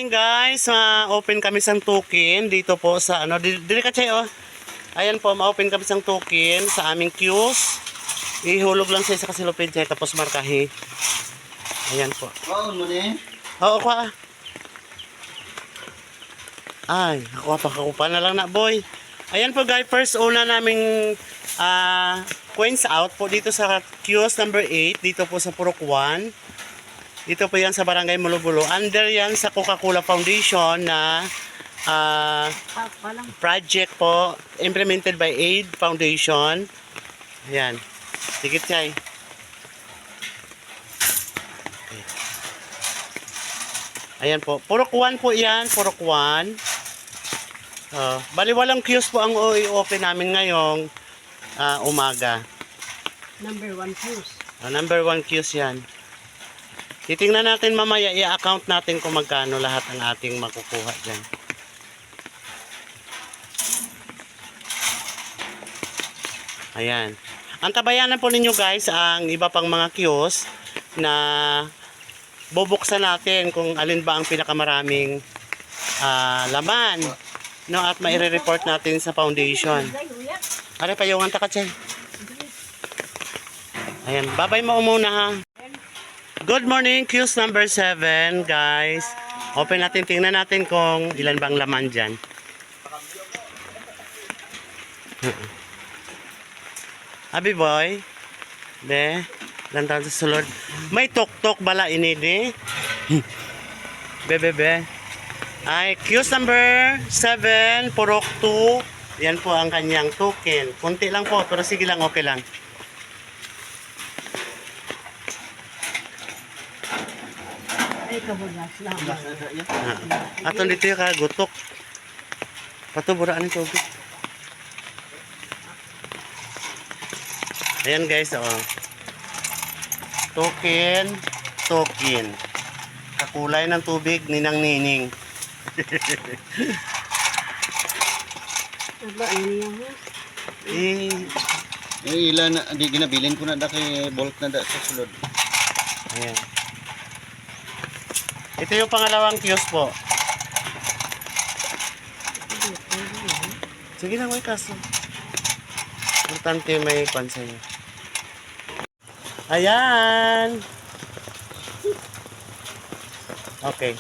Guys, ma-open kami sang token dito po sa ano, dili ka Chay, oh. Ayan po, ma-open kami sang token sa aming queues. Ihulog lang siya sa kasilupin Chay tapos markahi. Ayan po. Oo, mo ni. Oo, kwa. Ay, ako pa na lang na boy. Ayan po guys, first una naming coins out po dito sa queues number 8 dito po sa Purok 1. Dito po yan sa Barangay Mulubulo. Under yan sa Coca-Cola Foundation na project po implemented by Aid Foundation. Ayan. Tigit Chay. Ayan po. Purok 1 po yan. Purok 1. Bali walang queues po ang i-open namin ngayong umaga. Number 1 queues. Number 1 queues yan. Titingnan natin mamaya, i-account natin kung magkano lahat ang ating makukuha dyan. Ayan. Antabayanan po ninyo guys ang iba pang mga queues na bubuksan natin kung alin ba ang pinakamaraming laman. No, at maire-report natin sa foundation. Are pa yung anta ka, Chay. Ayan, babay mo muna ha. Good morning, queues number 7, guys. Open natin, tingnan natin kung ilan bang laman dyan. Abi boy. Be, lantan sa sulod. May tok-tok bala ini di. Be. Ay, queues number 7, Purok 2. Yan po ang kanyang token. Kunti lang po, pero sige lang, okay lang. Ay, kabugas lang. Aton dito yung kagutok. Patuburaan ng tubig. Ayan guys, oh. Token. Kakulay ng tubig, ninang-nining. Aba, ano yan ha? Ilan na, di ginabilin ko na da kay bolt na da sa sulod. Ayan. Ito yung pangalawang queues po. Sige lang, may kaso. Importante may pansa niya. Ayan. Okay.